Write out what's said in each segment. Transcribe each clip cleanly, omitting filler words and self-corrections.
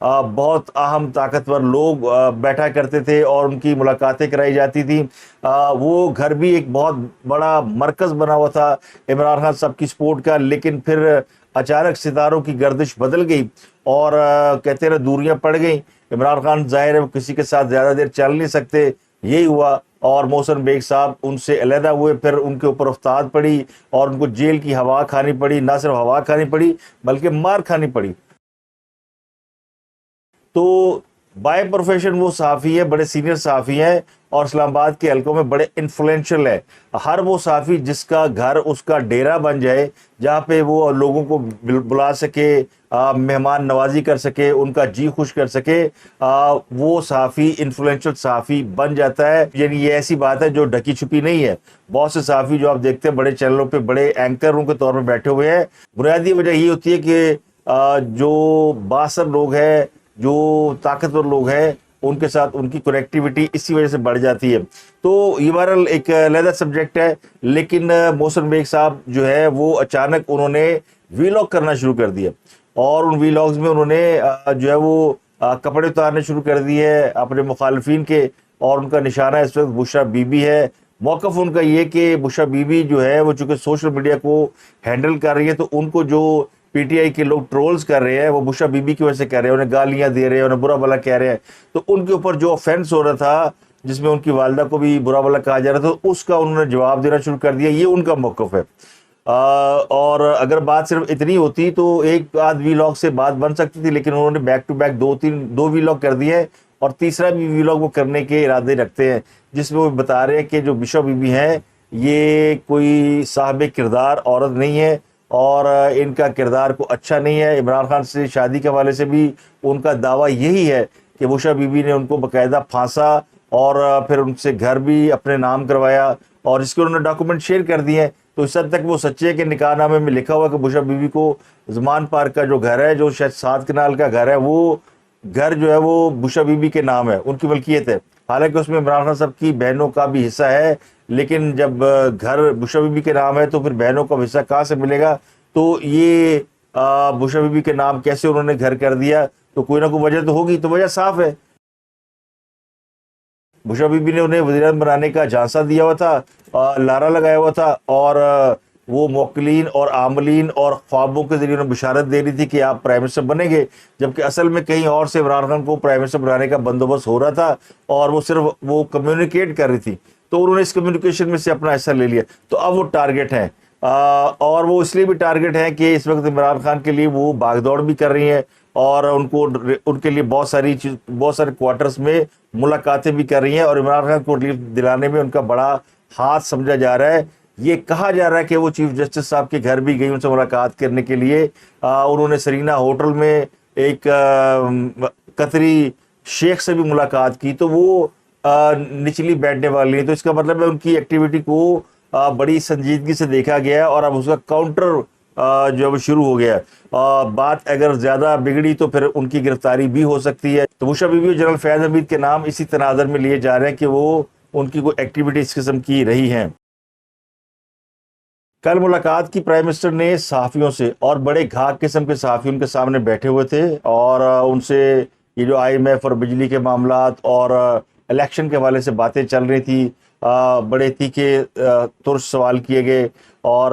بہت اہم طاقتور لوگ بیٹھا کرتے تھے اور ان کی ملاقاتیں کرائی جاتی تھیں. وہ گھر بھی ایک بہت بڑا مرکز بنا ہوا تھا عمران خان صاحب کی سپورٹ کا. لیکن پھر اچانک ستاروں کی گردش بدل گئی اور کہتے ہیں دوریاں پڑ گئیں. عمران خان ظاہر ہے وہ کسی کے ساتھ زیادہ دیر چل نہیں سکتے, یہی ہوا, اور محسن بیگ صاحب ان سے علیحدہ ہوئے. پھر ان کے اوپر افتاد پڑی اور ان کو جیل کی ہوا کھانی پڑی. نہ صرف ہوا کھانی پڑی بلکہ مار کھانی پڑی. تو بائی پروفیشن وہ صحافی ہے, بڑے سینئر صحافی ہیں اور اسلام آباد کے حلقوں میں بڑے انفلوئنشل ہے. ہر وہ صحافی جس کا گھر اس کا ڈیرا بن جائے, جہاں پہ وہ لوگوں کو بلا سکے, مہمان نوازی کر سکے, ان کا جی خوش کر سکے, وہ صحافی انفلوئنشل صحافی بن جاتا ہے. یعنی یہ ایسی بات ہے جو ڈھکی چھپی نہیں ہے. بہت سے صحافی جو آپ دیکھتے ہیں بڑے چینلوں پہ بڑے اینکروں کے طور پہ بیٹھے ہوئے ہیں, بنیادی وجہ یہ ہوتی ہے کہ جو بااثر لوگ ہیں, جو طاقتور لوگ ہیں, ان کے ساتھ ان کی کنیکٹیوٹی اسی وجہ سے بڑھ جاتی ہے. تو یہ بہرحال ایک علیحدہ سبجیکٹ ہے. لیکن محسن بیگ صاحب جو ہے وہ اچانک انہوں نے ویلاگ کرنا شروع کر دیا اور ان ویلاگز میں انہوں نے جو ہے وہ کپڑے اتارنے شروع کر دیے اپنے مخالفین کے, اور ان کا نشانہ اس وقت بشرا بی بی ہے. موقف ان کا یہ کہ بشرا بی بی جو ہے وہ چونکہ سوشل میڈیا کو ہینڈل کر رہی ہے, تو ان کو جو پی ٹی آئی کے لوگ ٹرولز کر رہے ہیں وہ بشرا بی بی کی وجہ سے کر رہے ہیں, انہیں گالیاں دے رہے ہیں, انہیں برا بلا کہہ رہے ہیں. تو ان کے اوپر جو آفینس ہو رہا تھا, جس میں ان کی والدہ کو بھی برا بلا کہا جا رہا تھا, تو اس کا انہوں نے جواب دینا شروع کر دیا. یہ ان کا موقف ہے. اور اگر بات صرف اتنی ہوتی تو ایک آدھ ویلاگ سے بات بن سکتی تھی, لیکن انہوں نے بیک ٹو بیک دو ویلاگ کر دیے, اور تیسرا بھی ویلاگ وہ کرنے کے ارادے رکھتے ہیں, جس میں وہ بتا رہے ہیں کہ جو بشرا بی بی ہیں یہ کوئی صاحب کردار عورت نہیں ہے اور ان کا کردار کو اچھا نہیں ہے. عمران خان سے شادی کے حوالے سے بھی ان کا دعویٰ یہی ہے کہ بشرا بی بی نے ان کو باقاعدہ پھانسا اور پھر ان سے گھر بھی اپنے نام کروایا, اور اس کے انہوں نے ڈاکومنٹ شیئر کر دیے ہیں. تو اس حد تک وہ سچے ہے کہ نکاح نامے میں لکھا ہوا کہ بشرا بی بی کو زمان پارک کا جو گھر ہے, جو شاید 7 کنال کا گھر ہے, وہ گھر جو ہے وہ بشرا بی بی کے نام ہے, ان کی ملکیت ہے. حالانکہ اس میں عمران خان صاحب کی بہنوں کا بھی حصہ ہے, لیکن جب گھر بشرا بی بی کے نام ہے تو پھر بہنوں کا حصہ کہاں سے ملے گا؟ تو یہ بشرا بی بی کے نام کیسے انہوں نے گھر کر دیا؟ تو کوئی نہ کوئی وجہ تو ہوگی. تو وجہ صاف ہے, بشرا بی بی نے انہیں وزیر اعظم بنانے کا جھانسا دیا ہوا تھا, لارا لگایا ہوا تھا, اور وہ موکلین اور عاملین اور خوابوں کے ذریعے انہیں بشارت دے رہی تھی کہ آپ پرائم منسٹر بنیں گے, جبکہ اصل میں کہیں اور سے عمران خان کو پرائم منسٹر بنانے کا بندوبست ہو رہا تھا, اور وہ صرف وہ کمیونیکیٹ کر رہی تھی. تو انہوں نے اس کمیونیکیشن میں سے اپنا حصہ لے لیا. تو اب وہ ٹارگٹ ہیں, اور وہ اس لیے بھی ٹارگٹ ہیں کہ اس وقت عمران خان کے لیے وہ بھاگ دوڑ بھی کر رہی ہیں, اور ان کے لیے بہت سارے کوارٹرز میں ملاقاتیں بھی کر رہی ہیں, اور عمران خان کو ریلیف دلانے میں ان کا بڑا ہاتھ سمجھا جا رہا ہے. یہ کہا جا رہا ہے کہ وہ چیف جسٹس صاحب کے گھر بھی گئی ان سے ملاقات کرنے کے لیے. انہوں نے سرینا ہوٹل میں ایک قطری شیخ سے بھی ملاقات کی, تو وہ نچلی بیٹھنے والی ہیں. تو اس کا مطلب ہے ان کی ایکٹیویٹی کو بڑی سنجیدگی سے دیکھا گیا ہے, اور اب اس کا کاؤنٹر جو ہے شروع ہو گیا ہے. بات اگر زیادہ بگڑی تو پھر ان کی گرفتاری بھی ہو سکتی ہے. تو بشرا بی بی اور جنرل فیاض حمید کے نام اسی تناظر میں لیے جا رہے ہیں کہ وہ ان کی کوئی ایکٹیویٹی اس قسم کی رہی ہیں. کل ملاقات کی پرائم منسٹر نے صحافیوں سے, اور بڑے گھاگ قسم کے صحافی ان کے سامنے بیٹھے ہوئے تھے, اور ان سے یہ جو IMF اور بجلی کے معاملات اور الیکشن کے حوالے سے باتیں چل رہی تھی, بڑے تیکھے ترش سوال کیے گئے. اور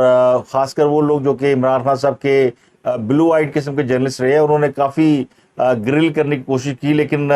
خاص کر وہ لوگ جو کہ عمران خان صاحب کے بلو آئیڈ قسم کے جرنلسٹ رہے ہیں, انہوں نے کافی گرل کرنے کی کوشش کی, لیکن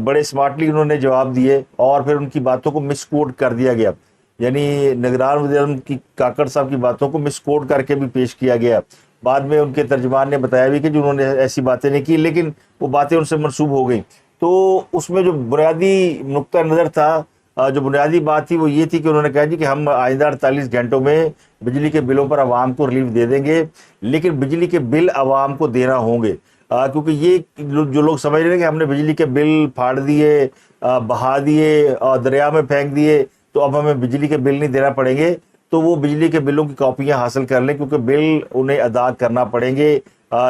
بڑے اسمارٹلی انہوں نے جواب دیے, اور پھر ان کی باتوں کو مس کوٹ کر دیا گیا. یعنی نگران وزیر اعظم کی کاکڑ صاحب کی باتوں کو مس کوٹ کر کے بھی پیش کیا گیا. بعد میں ان کے ترجمان نے بتایا بھی کہ جو انہوں نے ایسی باتیں نہیں کی, لیکن وہ باتیں ان سے منسوب ہو گئیں. تو اس میں جو بنیادی نقطہ نظر تھا, جو بنیادی بات تھی, وہ یہ تھی کہ انہوں نے کہا جی کہ ہم آئندہ 48 گھنٹوں میں بجلی کے بلوں پر عوام کو ریلیف دے دیں گے, لیکن بجلی کے بل عوام کو دینا ہوں گے. کیونکہ یہ جو لوگ سمجھ رہے ہیں کہ ہم نے بجلی کے بل پھاڑ دیے, بہا دیے اور دریا میں پھینک دیے, تو اب ہمیں بجلی کے بل نہیں دینا پڑیں گے, تو وہ بجلی کے بلوں کی کاپیاں حاصل کر لیں, کیونکہ بل انہیں ادا کرنا پڑیں گے.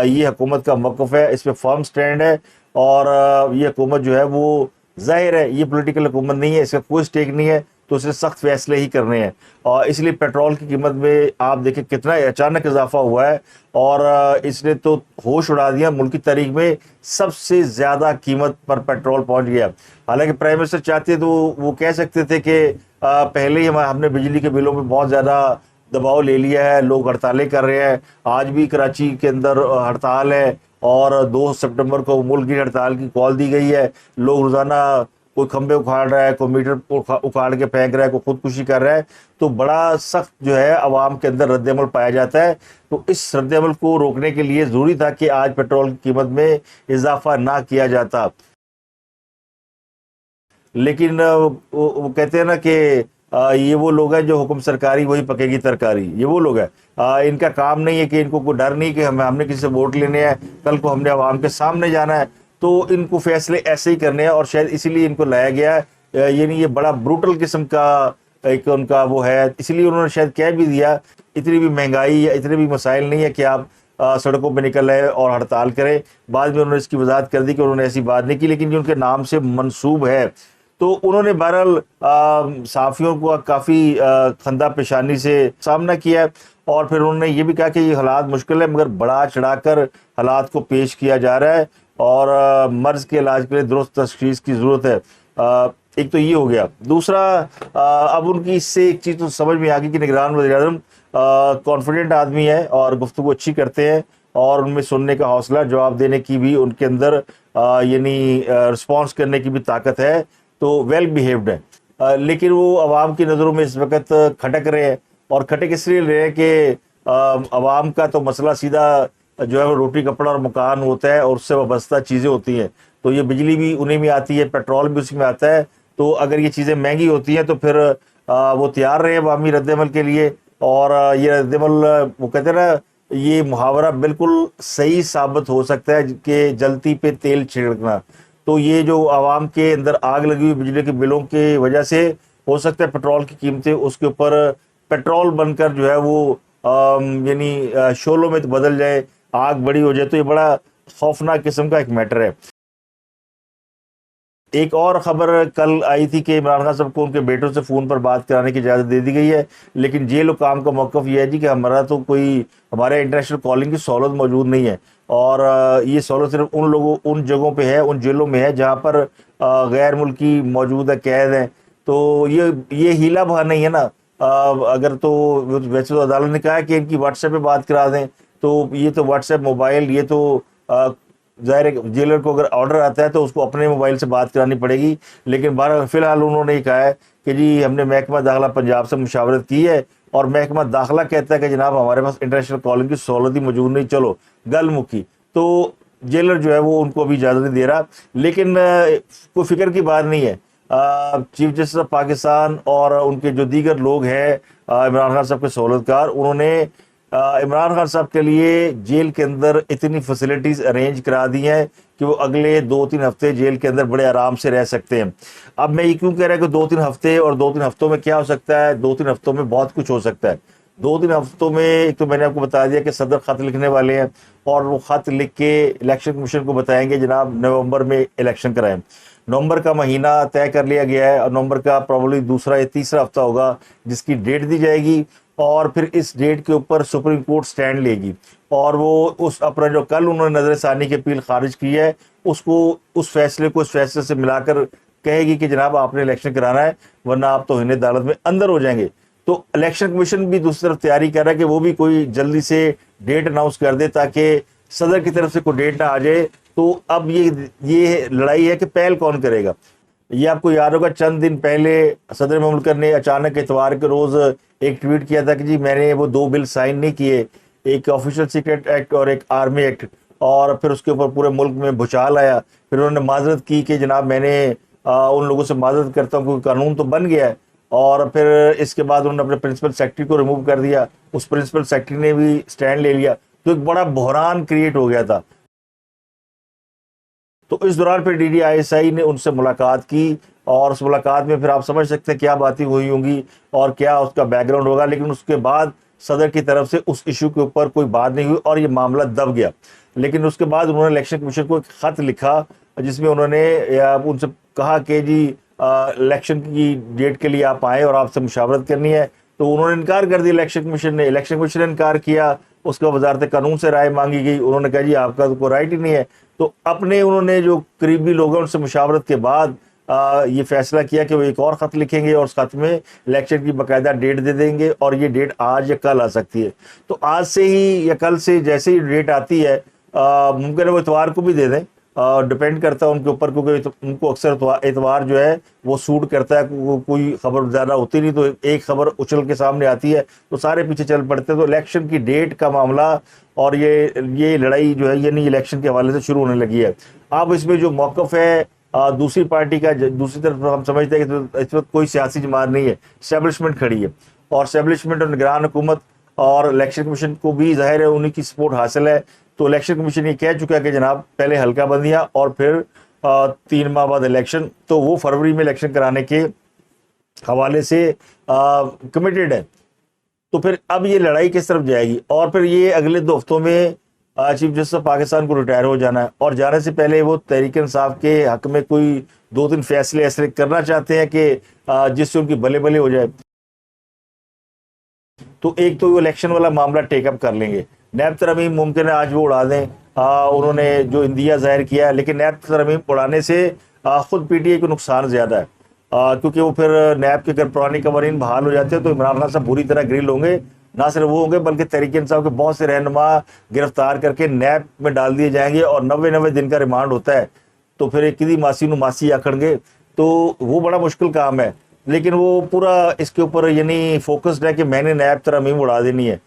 یہ حکومت کا موقف ہے, اس پہ فرم سٹینڈ ہے, اور یہ حکومت جو ہے وہ ظاہر ہے یہ پولیٹیکل حکومت نہیں ہے، اس کا کوئی سٹیک نہیں ہے، تو اس نے سخت فیصلے ہی کرنے ہیں، اور اس لیے پیٹرول کی قیمت میں آپ دیکھیں کتنا اچانک اضافہ ہوا ہے، اور اس نے تو ہوش اڑا دیا، ملک کی تاریخ میں سب سے زیادہ قیمت پر پیٹرول پہنچ گیا۔ حالانکہ پرائم منسٹر چاہتے تو وہ کہہ سکتے تھے کہ پہلے ہی ہم نے بجلی کے بلوں میں بہت زیادہ دباؤ لے لیا ہے، لوگ ہڑتالیں کر رہے ہیں، آج بھی کراچی کے اندر ہڑتال ہے، اور 2 سپٹمبر کو ملک کی ہڑتال کی کال دی گئی ہے، لوگ روزانہ کوئی کھمبے اکھاڑ رہا ہے، کوئی میٹر اکھاڑ کے پھینک رہا ہے، کوئی خودکشی کر رہا ہے، تو بڑا سخت جو ہے عوام کے اندر رد عمل پایا جاتا ہے۔ تو اس رد عمل کو روکنے کے لیے ضروری تھا کہ آج پیٹرول کی قیمت میں اضافہ نہ کیا جاتا، لیکن وہ کہتے ہیں نا کہ یہ وہ لوگ ہیں جو حکم سرکاری وہی پکے گی ترکاری، یہ وہ لوگ ہیں، ان کا کام نہیں ہے کہ ان کو کوئی ڈر نہیں کہ ہم نے کسی سے ووٹ لینے ہیں، کل کو ہم نے عوام کے سامنے جانا ہے، تو ان کو فیصلے ایسے ہی کرنے ہیں، اور شاید اسی لیے ان کو لایا گیا ہے، یعنی یہ بڑا بروٹل قسم کا ایک ان کا وہ ہے، اسی لیے انہوں نے شاید کہہ بھی دیا اتنی بھی مہنگائی یا اتنے بھی مسائل نہیں ہے کہ آپ سڑکوں پہ نکل رہے اور ہڑتال کریں۔ بعد میں انہوں نے اس کی وضاحت کر دی کہ انہوں نے ایسی بات نہیں کی، لیکن جو ان کے نام سے منسوب ہے، تو انہوں نے بہرحال صحافیوں کو کافی خندہ پیشانی سے سامنا کیا ہے، اور پھر انہوں نے یہ بھی کہا کہ یہ حالات مشکل ہے، مگر بڑا چڑھا کر حالات کو پیش کیا جا رہا ہے، اور مرض کے علاج کے لیے درست تشخیص کی ضرورت ہے۔ ایک تو یہ ہو گیا، دوسرا اب ان کی اس سے ایک چیز تو سمجھ میں آ گئی کہ نگران وزیر اعظم کانفیڈنٹ آدمی ہے اور گفتگو اچھی کرتے ہیں، اور ان میں سننے کا حوصلہ، جواب دینے کی بھی ان کے اندر یعنی رسپانس کرنے کی بھی طاقت ہے، تو ویل بیہیوڈ ہے، لیکن وہ عوام کی نظروں میں اس وقت کھٹک رہے ہیں، اور کھٹک اس لیے رہے ہیں کہ عوام کا تو مسئلہ سیدھا جو ہے وہ روٹی کپڑا اور مکان ہوتا ہے، اور اس سے وابستہ چیزیں ہوتی ہیں، تو یہ بجلی بھی انہیں میں آتی ہے، پیٹرول بھی اسی میں آتا ہے، تو اگر یہ چیزیں مہنگی ہوتی ہیں تو پھر وہ تیار رہے عوامی رد عمل کے لیے، اور یہ رد عمل وہ کہتے ہیں نا، یہ محاورہ بالکل صحیح ثابت ہو سکتا ہے کہ جلتی پہ تیل چھڑکنا، تو یہ جو عوام کے اندر آگ لگی ہوئی بجلی کے بلوں کی وجہ سے ہو سکتا ہے پیٹرول کی قیمتیں اس کے اوپر پیٹرول بن کر جو ہے وہ یعنی شعلوں میں بدل جائے، آگ بڑی ہو جائے، تو یہ بڑا خوفناک قسم کا ایک میٹر ہے۔ ایک اور خبر کل آئی تھی کہ عمران خان صاحب کو ان کے بیٹوں سے فون پر بات کرانے کی اجازت دے دی گئی ہے، لیکن جیل و کام کا موقف یہ ہے جی کہ ہمارا تو کوئی ہمارے انٹرنیشنل کالنگ کی سہولت موجود نہیں ہے، اور یہ سہولت صرف ان جگہوں پہ ہے، ان جیلوں میں ہے جہاں پر غیر ملکی موجود ہے، قید ہیں، تو یہ ہیلا بہانا نہیں ہے نا، اگر تو ویسے تو عدالت نے کہا ہے کہ ان کی واٹس ایپ پہ بات کرا دیں، تو یہ تو واٹس ایپ موبائل، یہ تو ظاہر ہے جیلر کو اگر آرڈر آتا ہے تو اس کو اپنے موبائل سے بات کرانی پڑے گی، لیکن بہرحال فی الحال انہوں نے یہ کہا ہے کہ جی ہم نے محکمہ داخلہ پنجاب سے مشاورت کی ہے، اور محکمہ داخلہ کہتا ہے کہ جناب ہمارے پاس انٹرنیشنل کالنگ کی سہولت ہی موجود نہیں، چلو گل مکی، تو جیلر جو ہے وہ ان کو بھی اجازت نہیں دے رہا، لیکن کوئی فکر کی بات نہیں ہے، چیف جسٹس آف پاکستان اور ان کے جو دیگر لوگ ہیں عمران خان صاحب کے سہولت کار، انہوں نے عمران خان صاحب کے لیے جیل کے اندر اتنی فیسلٹیز ارینج کرا دی ہیں کہ وہ اگلے 2-3 ہفتے جیل کے اندر بڑے آرام سے رہ سکتے ہیں۔ اب میں یہ کیوں کہہ رہا کہ 2-3 ہفتے، اور 2-3 ہفتوں میں کیا ہو سکتا ہے؟ 2-3 ہفتوں میں بہت کچھ ہو سکتا ہے۔ 2-3 ہفتوں میں ایک تو میں نے آپ کو بتا دیا کہ صدر خط لکھنے والے ہیں، اور وہ خط لکھ کے الیکشن کمیشن کو بتائیں گے جناب نومبر میں الیکشن کرائیں۔ نومبر کا مہینہ طے کر لیا گیا ہے، اور نومبر کا پروبلی دوسرا یا تیسرا ہفتہ ہوگا جس کی ڈیٹ دی جائے گی، اور پھر اس ڈیٹ کے اوپر سپریم کورٹ سٹینڈ لے گی، اور وہ اس اپنا جو کل انہوں نے نظر ثانی کی اپیل خارج کی ہے اس کو اس فیصلے سے ملا کر کہے گی کہ جناب آپ نے الیکشن کرانا ہے، ورنہ آپ توہین عدالت میں اندر ہو جائیں گے۔ تو الیکشن کمیشن بھی دوسری طرف تیاری کر رہا ہے کہ وہ بھی کوئی جلدی سے ڈیٹ اناؤنس کر دے تاکہ صدر کی طرف سے کوئی ڈیٹ نہ آ جائے۔ تو اب یہ لڑائی ہے کہ پہل کون کرے گا۔ یہ آپ کو یاد ہوگا چند دن پہلے صدر مملکت نے اچانک اتوار کے روز ایک ٹویٹ کیا تھا کہ جی میں نے وہ 2 بل سائن نہیں کیے، ایک آفیشل سیکرٹ ایکٹ اور ایک آرمی ایکٹ، اور پھر اس کے اوپر پورے ملک میں بھوچال آیا، پھر انہوں نے معذرت کی کہ جناب میں نے ان لوگوں سے معذرت کرتا ہوں کیونکہ قانون تو بن گیا ہے، اور پھر اس کے بعد انہوں نے اپنے پرنسپل سیکرٹری کو ریموو کر دیا، اس پرنسپل سیکرٹری نے بھی سٹینڈ لے لیا، تو ایک بڑا بحران کریٹ ہو گیا تھا۔ تو اس دوران پھر DDISI نے ان سے ملاقات کی، اور اس ملاقات میں پھر آپ سمجھ سکتے ہیں کیا باتیں ہوئی ہوں گی اور کیا اس کا بیک گراؤنڈ ہوگا، لیکن اس کے بعد صدر کی طرف سے اس ایشو کے اوپر کوئی بات نہیں ہوئی اور یہ معاملہ دب گیا. لیکن اس کے بعد انہوں نے الیکشن کمیشن کو ایک خط لکھا جس میں انہوں نے ان سے کہا کہ جی الیکشن کی ڈیٹ کے لیے آپ آئیں اور آپ سے مشاورت کرنی ہے. تو انہوں نے انکار کر دیا الیکشن کمیشن نے انکار کیا. اس کا وزارت قانون سے رائے مانگی گئی. انہوں نے کہا جی آپ کا تو کوئی رائٹ ہی نہیں ہے. تو انہوں نے جو قریبی لوگ ہیں ان سے مشاورت کے بعد یہ فیصلہ کیا کہ وہ ایک اور خط لکھیں گے اور اس خط میں الیکشن کی باقاعدہ ڈیٹ دے دیں گے اور یہ ڈیٹ آج یا کل آ سکتی ہے. تو آج سے ہی یا کل سے جیسے ہی ڈیٹ آتی ہے ممکن ہے وہ اتوار کو بھی دے دیں, ڈپینڈ کرتا ہے ان کے اوپر, کیونکہ ان کو اکثر اتوار جو ہے وہ سوٹ کرتا ہے. کوئی خبر زیادہ ہوتی نہیں تو ایک خبر اچھل کے سامنے آتی ہے تو سارے پیچھے چل پڑتے ہیں. تو الیکشن کی ڈیٹ کا معاملہ اور یہ لڑائی جو ہے یعنی الیکشن کے حوالے سے شروع ہونے لگی ہے. اب اس میں جو موقف ہے دوسری پارٹی کا, دوسری طرف ہم سمجھتے ہیں کہ اس وقت کوئی سیاسی جماعت نہیں ہے, اسٹیبلشمنٹ کھڑی ہے. اور اسٹیبلشمنٹ اور نگران حکومت اور الیکشن کمیشن کو بھی ظاہر ہے انہیں کی سپورٹ حاصل ہے. تو الیکشن کمیشن یہ کہہ چکا کہ جناب پہلے حلقہ بندیاں اور پھر 3 ماہ بعد الیکشن. تو وہ فروری میں الیکشن کرانے کے حوالے سے کمیٹڈ ہے. تو پھر اب یہ لڑائی کس طرف جائے گی؟ اور پھر یہ اگلے 2 ہفتوں میں چیف جسٹس آف پاکستان کو ریٹائر ہو جانا ہے اور جانے سے پہلے وہ تحریک انصاف کے حق میں کوئی 2-3 فیصلے ایسے کرنا چاہتے ہیں کہ جس سے ان کی بلے بلے ہو جائے. تو ایک تو وہ الیکشن والا معاملہ ٹیک اپ کر لیں گے. نیب ترمیم ممکن ہے آج وہ اڑا دیں, انہوں نے جو اندیہ ظاہر کیا ہے, لیکن نیب ترمیم اڑانے سے خود پی ٹی آئی کو نقصان زیادہ ہے, کیونکہ وہ پھر نیب کے اگر پرانی قوانین بحال ہو جاتے ہیں تو عمران خان صاحب بری طرح گرل ہوں گے. نہ صرف وہ ہوں گے بلکہ تحریک انصاف کے بہت سے رہنما گرفتار کر کے نیب میں ڈال دیے جائیں گے اور 90 دن کا ریمانڈ ہوتا ہے. تو پھر ایک کدی ماسی نو ماسی آکھڑ گے, تو وہ بڑا مشکل کام ہے. لیکن وہ پورا اس کے اوپر یعنی فوکسڈ ہے کہ میں نے نیب ترمیم اڑا دینی ہے.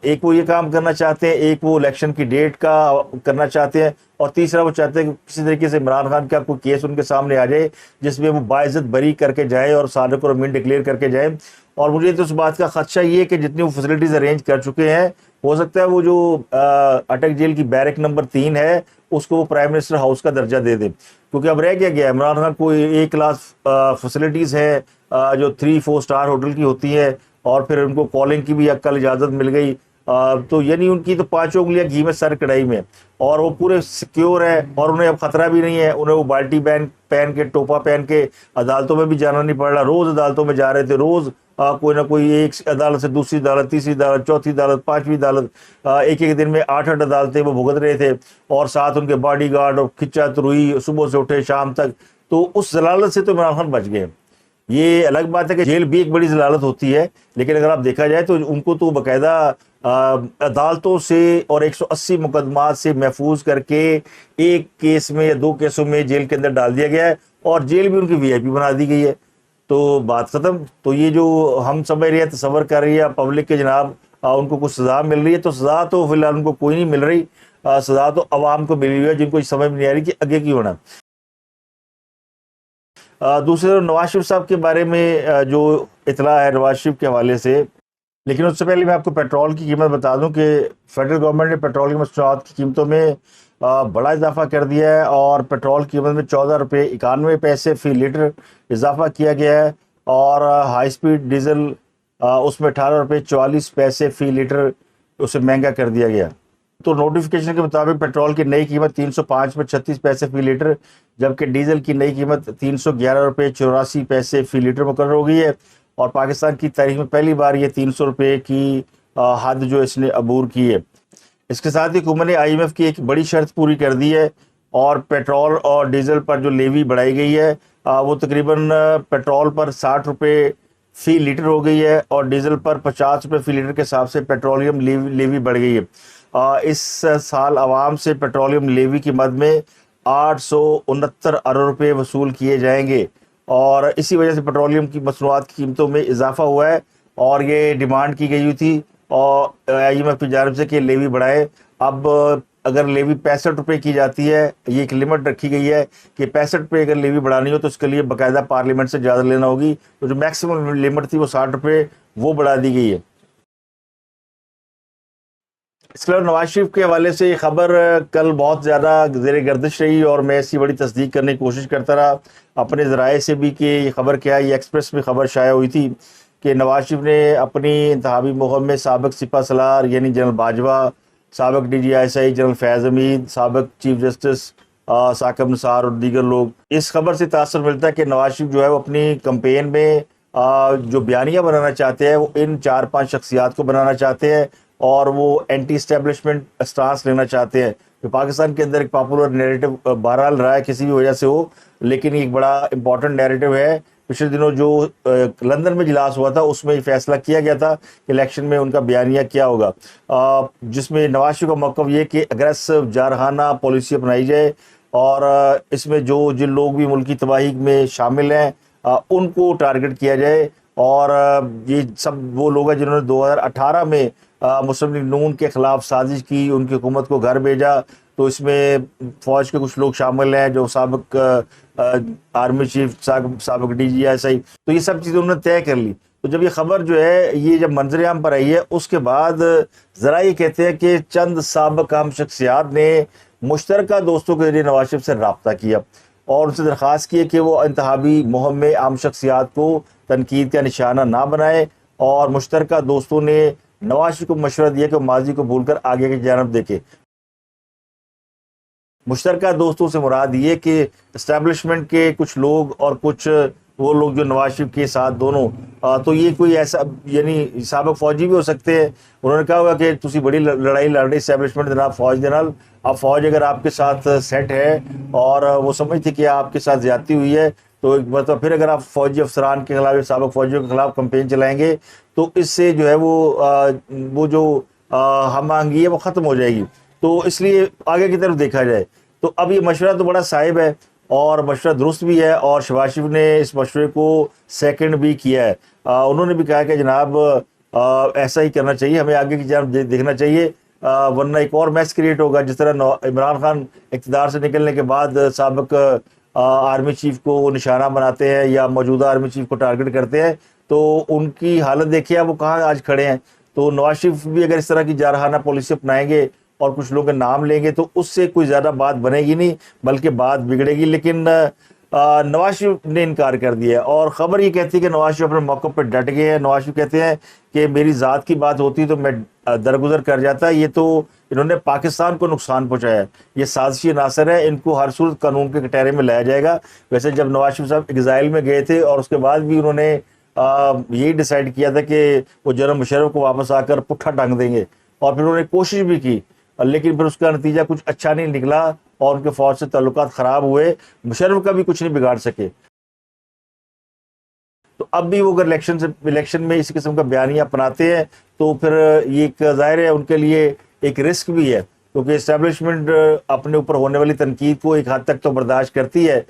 ایک وہ یہ کام کرنا چاہتے ہیں, ایک وہ الیکشن کی ڈیٹ کا کرنا چاہتے ہیں, اور تیسرا وہ چاہتے ہیں کہ کسی طریقے سے عمران خان کا کوئی کیس ان کے سامنے آ جائے جس میں وہ باعزت بری کر کے جائیں اور صادق اور امین ڈکلیئر کر کے جائیں. اور مجھے تو اس بات کا خدشہ یہ ہے کہ جتنی وہ فیسلٹیز ارینج کر چکے ہیں ہو سکتا ہے وہ جو اٹک جیل کی بیرک نمبر 3 ہے اس کو وہ پرائم منسٹر ہاؤس کا درجہ دے دیں, کیونکہ اب رہ کیا گیا ہے. عمران خان کو ایک کلاس فیسلٹیز ہیں جو 3-4 سٹار ہوٹل کی ہوتی ہے, اور پھر ان کو کالنگ کی بھی کل اجازت مل گئی. تو یعنی ان کی تو 5 انگلیاں گھی میں سر کڑھائی میں, اور وہ پورے سیکیور ہے اور انہیں اب خطرہ بھی نہیں ہے. انہیں وہ بالٹی پہن کے ٹوپا پہن کے عدالتوں میں بھی جانا نہیں پڑ رہا. روز عدالتوں میں جا رہے تھے, روز کوئی نہ کوئی ایک عدالت سے دوسری عدالت, تیسری عدالت, چوتھی عدالت, 5ویں عدالت, ایک دن میں 8 عدالتیں وہ بھگت رہے تھے, اور ساتھ ان کے باڈی گارڈ اور کھچا تروئی صبح سے اٹھے شام تک. تو اس ضلالت سے تو عمران خان بچ گئے. یہ الگ بات ہے کہ جیل بھی ایک بڑی ضلالت ہوتی ہے, لیکن اگر آپ دیکھا جائے تو ان کو تو باقاعدہ عدالتوں سے اور 180 مقدمات سے محفوظ کر کے ایک کیس میں یا 2 کیسوں میں جیل کے اندر ڈال دیا گیا ہے, اور جیل بھی ان کی VIP بنا دی گئی ہے. تو بات ختم. تو یہ جو ہم سمجھ رہے ہیں, تصور کر رہی ہے پبلک کے جناب ان کو کچھ سزا مل رہی ہے, تو سزا تو فی الحال ان کو کوئی نہیں مل رہی. سزا تو عوام کو ملی ہوئی ہے جن کو سمجھ نہیں آ رہی کہ آگے کی ہونا. دوسرے نواز شریف صاحب کے بارے میں جو اطلاع ہے نواز شریف کے حوالے سے, لیکن اس سے پہلے میں آپ کو پیٹرول کی قیمت بتا دوں کہ فیڈرل گورنمنٹ نے پیٹرول کی مصنوعات کی قیمتوں میں بڑا اضافہ کر دیا ہے, اور پیٹرول کی قیمت میں 14 روپے 91 پیسے فی لیٹر اضافہ کیا گیا ہے, اور ہائی سپیڈ ڈیزل اس میں 18 روپے 44 پیسے فی لیٹر اسے مہنگا کر دیا گیا. تو نوٹیفیکیشن کے مطابق پیٹرول کی نئی قیمت 305 روپے 36 پیسے فی لیٹر, جبکہ ڈیزل کی نئی قیمت 311 روپے 84 پیسے فی لیٹر مقرر ہو گئی ہے, اور پاکستان کی تاریخ میں پہلی بار یہ 300 روپے کی حد جو اس نے عبور کی ہے. اس کے ساتھ ہی حکومت نے IMF کی ایک بڑی شرط پوری کر دی ہے, اور پیٹرول اور ڈیزل پر جو لیوی بڑھائی گئی ہے وہ تقریباً پیٹرول پر 60 روپے فی لیٹر ہو گئی ہے, اور ڈیزل پر 50 روپے فی لیٹر کے حساب سے پیٹرولیم لیوی بڑھ گئی ہے. اس سال عوام سے پیٹرولیم لیوی کی مد میں 869 ارب روپے وصول کیے جائیں گے, اور اسی وجہ سے پیٹرولیم کی مصنوعات کی قیمتوں میں اضافہ ہوا ہے. اور یہ ڈیمانڈ کی گئی ہوئی تھی اور IMF کی جانب سے کہ لیوی بڑھائے. اب اگر لیوی 65 روپے کی جاتی ہے, یہ ایک لمٹ رکھی گئی ہے کہ 65 روپے اگر لیوی بڑھانی ہو تو اس کے لیے باقاعدہ پارلیمنٹ سے اجازت لینا ہوگی. تو جو میکسیمم لمٹ تھی وہ 60 روپے وہ بڑھا دی گئی ہے. اس کے علاوہ نواز شریف کے حوالے سے یہ خبر کل بہت زیادہ زیر گردش رہی, اور میں اس کی بڑی تصدیق کرنے کی کوشش کرتا رہا اپنے ذرائع سے بھی کہ یہ خبر کیا ہے. یہ ایکسپریس میں خبر شائع ہوئی تھی کہ نواز شریف نے اپنی انتخابی مہم میں سابق سپہ سالار یعنی جنرل باجوہ، سابق DGI جنرل فیض حمید، سابق چیف جسٹس ثاقب نثار اور دیگر لوگ، اس خبر سے تاثر ملتا ہے کہ نواز شریف جو ہے وہ اپنی کمپین میں جو بیانیہ بنانا چاہتے ہیں وہ ان 4-5 شخصیات کو بنانا چاہتے ہیں، اور وہ اینٹی اسٹیبلشمنٹ اسٹانس لینا چاہتے ہیں، جو پاکستان کے اندر ایک پاپولر نیریٹو بہرحال رہا ہے کسی بھی وجہ سے ہو، لیکن ایک بڑا امپورٹنٹ نیریٹو ہے۔ پچھلے دنوں جو لندن میں اجلاس ہوا تھا اس میں یہ فیصلہ کیا گیا تھا کہ الیکشن میں ان کا بیانیہ کیا ہوگا، جس میں نواز شریف کا موقف یہ کہ اگریسو جارحانہ پالیسی اپنائی جائے، اور اس میں جن لوگ بھی ملکی تباہی میں شامل ہیں ان کو ٹارگٹ کیا جائے، اور یہ سب وہ لوگ ہیں جنہوں نے 2018 میں مسلم لیگ نون کے خلاف سازش کی، ان کی حکومت کو گھر بھیجا، تو اس میں فوج کے کچھ لوگ شامل ہیں جو سابق آرمی چیف، سابق DGI، تو یہ سب چیزیں انہوں نے طے کر لی۔ تو جب یہ خبر جو ہے یہ جب منظر عام پر آئی ہے، اس کے بعد ذرا یہ کہتے ہیں کہ چند سابق عام شخصیات نے مشترکہ دوستوں کے ذریعے نواز شریف سے رابطہ کیا اور ان سے درخواست کی کہ وہ انتخابی مہم میں عام شخصیات کو تنقید کا نشانہ نہ بنائے، اور مشترکہ دوستوں نے نواز شریف کو مشورہ دیا کہ وہ ماضی کو بھول کر آگے کی جانب دیکھے۔ مشترکہ دوستوں سے مراد یہ کہ اسٹیبلشمنٹ کے کچھ لوگ اور کچھ وہ لوگ جو نواز شریف کے ساتھ دونوں، تو یہ کوئی ایسا یعنی سابق فوجی بھی ہو سکتے ہیں۔ انہوں نے کہا ہوگا کہ تسی بڑی لڑائی لڑ رہی اسٹیبلشمنٹ جناب فوج دے نال، اب فوج اگر آپ کے ساتھ سیٹ ہے اور وہ سمجھتی کہ آپ کے ساتھ زیادتی ہوئی ہے، تو ایک مطلب پھر اگر آپ فوجی افسران کے خلاف، سابق فوجیوں کے خلاف کمپین چلائیں گے تو اس سے جو ہے وہ جو ہم آہنگی ہے وہ ختم ہو جائے گی، تو اس لیے آگے کی طرف دیکھا جائے۔ تو اب یہ مشورہ تو بڑا صائب ہے اور مشورہ درست بھی ہے، اور شہباز شریف نے اس مشورے کو سیکنڈ بھی کیا ہے۔ انہوں نے بھی کہا کہ جناب ایسا ہی کرنا چاہیے، ہمیں آگے کی جانب دیکھنا چاہیے، ورنہ ایک اور میس کریٹ ہوگا۔ جس طرح عمران خان اقتدار سے نکلنے کے بعد سابق آرمی چیف کو وہ نشانہ بناتے ہیں یا موجودہ آرمی چیف کو ٹارگٹ کرتے ہیں، تو ان کی حالت دیکھیے وہ کہاں آج کھڑے ہیں۔ تو نواز شریف بھی اگر اس طرح کی جارحانہ پالیسی اپنائیں گے اور کچھ لوگ کے نام لیں گے تو اس سے کوئی زیادہ بات بنے گی نہیں، بلکہ بات بگڑے گی۔ لیکن نواز شریف نے انکار کر دیا ہے، اور خبر یہ کہتی ہے کہ نواز شریف اپنے موقع پہ ڈٹ گئے ہیں۔ نواز شریف کہتے ہیں کہ میری ذات کی بات ہوتی تو میں درگزر کر جاتا، یہ تو انہوں نے پاکستان کو نقصان پہنچایا ہے، یہ سازشی عناصر ہے، ان کو ہر صورت قانون کے کٹہرے میں لایا جائے گا۔ ویسے جب نواز شریف صاحب ایگزائل میں گئے تھے اور اس کے بعد بھی انہوں نے یہی ڈیسائیڈ کیا تھا کہ وہ جنرل مشرف کو واپس آ کر پٹھا ٹانگ دیں گے، اور پھر انہوں نے کوشش بھی کی، لیکن پھر اس کا نتیجہ کچھ اچھا نہیں نکلا اور ان کے فوج سے تعلقات خراب ہوئے، مشرف کا بھی کچھ نہیں بگاڑ سکے۔ تو اب بھی وہ اگر الیکشن میں اس قسم کا بیانیہ اپناتے ہیں تو پھر یہ ایک ظاہر ہے ان کے لیے ایک رسک بھی ہے، کیونکہ اسٹیبلشمنٹ اپنے اوپر ہونے والی تنقید کو ایک حد تک تو برداشت کرتی ہے،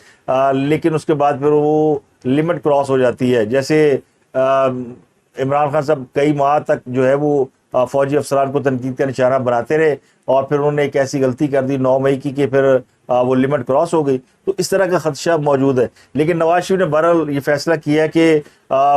لیکن اس کے بعد پھر وہ لمٹ کراس ہو جاتی ہے۔ جیسے عمران خان صاحب کئی ماہ تک جو ہے وہ فوجی افسران کو تنقید کا نشانہ بناتے رہے، اور پھر انہوں نے ایک ایسی غلطی کر دی 9 مئی کی کہ پھر وہ لمٹ کراس ہو گئی، تو اس طرح کا خدشہ موجود ہے۔ لیکن نواز شریف نے بہرحال یہ فیصلہ کیا کہ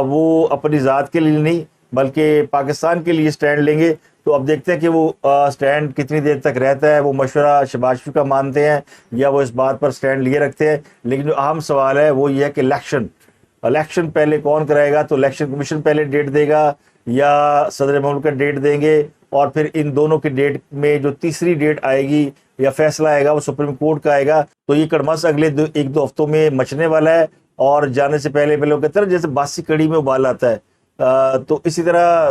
وہ اپنی ذات کے لیے نہیں بلکہ پاکستان کے لیے سٹینڈ لیں گے۔ تو اب دیکھتے ہیں کہ وہ سٹینڈ کتنی دیر تک رہتا ہے، وہ مشورہ شہباز شریف کا مانتے ہیں یا وہ اس بات پر سٹینڈ لیے رکھتے ہیں۔ لیکن جو اہم سوال ہے وہ یہ ہے کہ الیکشن پہلے کون کرائے گا؟ تو الیکشن کمیشن پہلے ڈیٹ دے گا یا صدر مملکت ڈیٹ دیں گے، اور پھر ان دونوں کی ڈیٹ میں جو تیسری ڈیٹ آئے گی یا فیصلہ آئے گا وہ سپریم کورٹ کا آئے گا۔ تو یہ کڑمس اگلے 1-2 ہفتوں میں مچنے والا ہے، اور جانے سے پہلے وہ کہتے ہیں جیسے باسی کڑی میں ابال آتا ہے، تو اسی طرح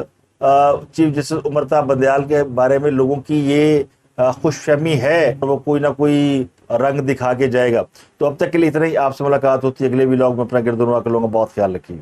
چیف جسٹس امرتا بندیال کے بارے میں لوگوں کی یہ خوش فہمی ہے، وہ کوئی نہ کوئی رنگ دکھا کے جائے گا۔ تو اب تک کے لیے اتنا ہی، آپ سے ملاقات ہوتی ہے اگلے ولاگ میں۔ اپنا گرد و نواح کا لوگوں کا بہت خیال رکھیے۔